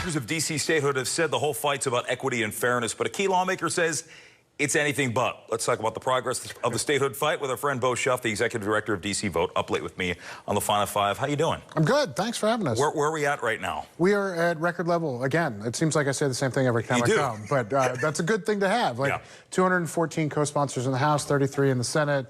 Lawmakers of D.C. statehood have said the whole fight's about equity and fairness, but a key lawmaker says it's anything but. Let's talk about the progress of the statehood fight with our friend Bo Shuff, the executive director of D.C. Vote, up late with me on the Final Five. How you doing? I'm good. Thanks for having us. Where are we at right now? We are at record level. Again, it seems like I say the same thing every time I come, but that's a good thing to have. Like 214 co-sponsors in the House, 33 in the Senate,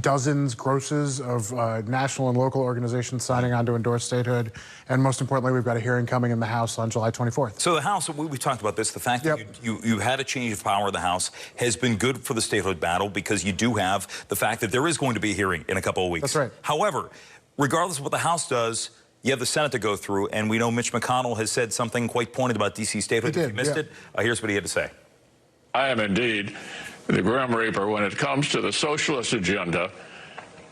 dozens, grosses of national and local organizations signing on to endorse statehood, and most importantly, we've got a hearing coming in the House on July 24th. So the House, we've talked about this, the fact that you had a change of power in the House has been good for the statehood battle because you do have the fact that there is going to be a hearing in a couple of weeks. That's right. However, regardless of what the House does, you have the Senate to go through, and we know Mitch McConnell has said something quite pointed about D.C. statehood. If you missed it, here's what he had to say. I am indeed the Grim Reaper when it comes to the socialist agenda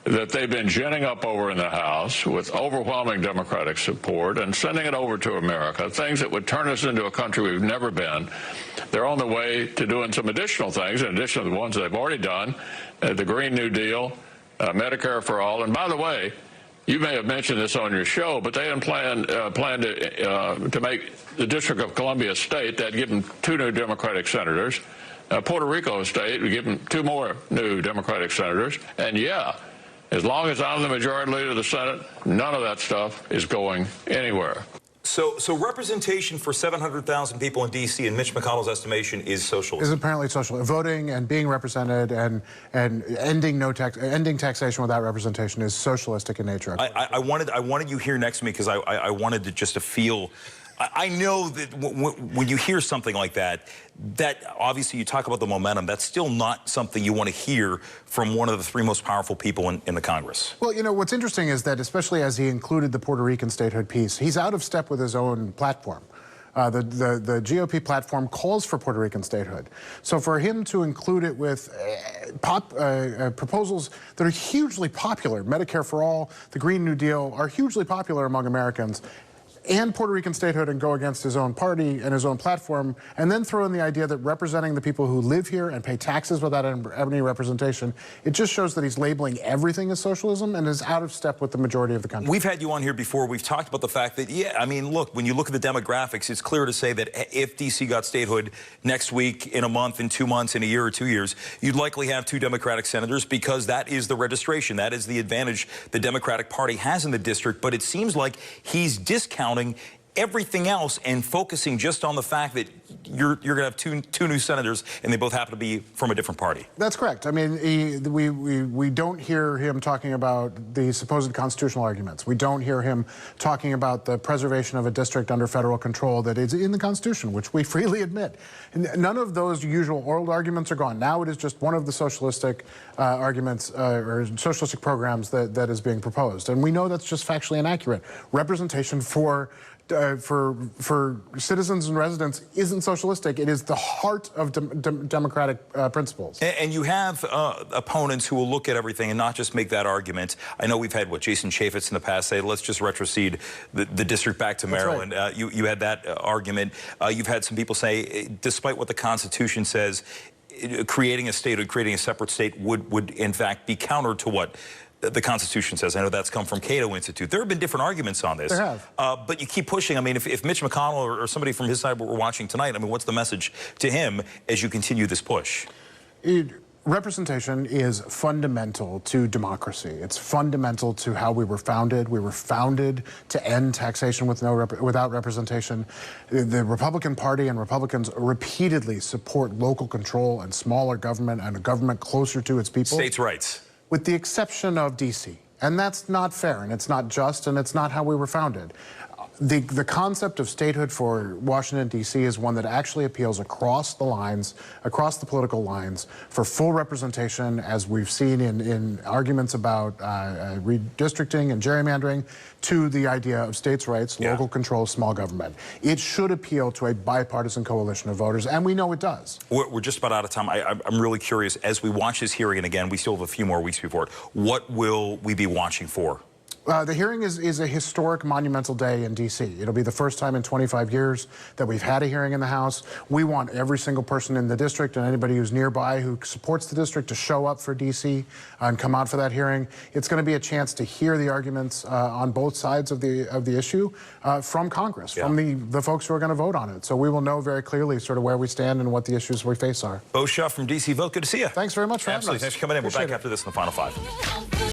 that they've been ginning up over in the House with overwhelming Democratic support and sending it over to America, things that would turn us into a country we've never been. They're on the way to doing some additional things, in addition to the ones they've already done, the Green New Deal, Medicare for All. And by the way, you may have mentioned this on your show, but they plan to make the District of Columbia state. They'd give them 2 new Democratic senators. Puerto Rico state, we give them 2 more new Democratic senators. And yeah, as long as I'm the majority leader of the Senate, none of that stuff is going anywhere. So representation for 700,000 people in D.C. in Mitch McConnell's estimation is socialist. Is apparently social. Voting and being represented and ending taxation without representation is socialistic in nature. I wanted you here next to me because I wanted to feel. I know that when you hear something like that, that obviously you talk about the momentum, that's still not something you want to hear from one of the 3 most powerful people in the Congress. Well, you know, what's interesting is that especially as he included the Puerto Rican statehood piece, he's out of step with his own platform. The GOP platform calls for Puerto Rican statehood. So for him to include it with proposals that are hugely popular, Medicare for All, the Green New Deal, are hugely popular among Americans, and Puerto Rican statehood and go against his own party and his own platform, and then throw in the idea that representing the people who live here and pay taxes without any representation, it just shows that he's labeling everything as socialism and is out of step with the majority of the country. We've had you on here before. We've talked about the fact that, I mean, look, when you look at the demographics, it's clear to say that if D.C. got statehood next week, in a month, in 2 months, in a year or 2 years, you'd likely have 2 Democratic senators because that is the registration. That is the advantage the Democratic Party has in the district. But it seems like he's discounting everything else and focusing just on the fact that you're going to have two new senators and they both happen to be from a different party. That's correct. I mean, we don't hear him talking about the supposed constitutional arguments. We don't hear him talking about the preservation of a district under federal control that is in the Constitution, which we freely admit. None of those usual oral arguments are gone. Now it is just one of the socialistic arguments or socialistic programs that is being proposed. And we know that's just factually inaccurate. Representation for citizens and residents isn't socialistic. It is the heart of democratic principles. And you have opponents who will look at everything and not just make that argument. I know we've had, Jason Chaffetz in the past say, let's just retrocede the district back to Maryland. Right. You had that argument. You've had some people say, despite what the Constitution says, creating a statehood, creating a separate state would in fact be counter to what the Constitution says. I know that's come from Cato Institute. There have been different arguments on this. There have. But you keep pushing. I mean, if Mitch McConnell or somebody from his side were watching tonight, I mean, what's the message to him as you continue this push? Representation is fundamental to democracy. It's fundamental to how we were founded. We were founded to end taxation without representation. The Republican Party and Republicans repeatedly support local control and smaller government and a government closer to its people. States' rights. With the exception of D.C. And that's not fair, and it's not just, and it's not how we were founded. The concept of statehood for Washington, D.C. is one that actually appeals across the lines, across the political lines, for full representation, as we've seen in arguments about redistricting and gerrymandering, to the idea of states' rights, local control, small government. It should appeal to a bipartisan coalition of voters, and we know it does. We're just about out of time. I'm really curious, as we watch this hearing, and again, we still have a few more weeks before it, what will we be watching for? The hearing is a historic, monumental day in D.C. It'll be the first time in 25 years that we've had a hearing in the House. We want every single person in the district and anybody who's nearby who supports the district to show up for D.C. And come out for that hearing. It's going to be a chance to hear the arguments on both sides of the issue from Congress, from the folks who are going to vote on it. So we will know very clearly sort of where we stand and what the issues we face are. Bo Shuff from D.C. Vote. Good to see you. Thanks very much for having us. Absolutely. Thanks for coming in. We're back Appreciate it. after this in the Final Five.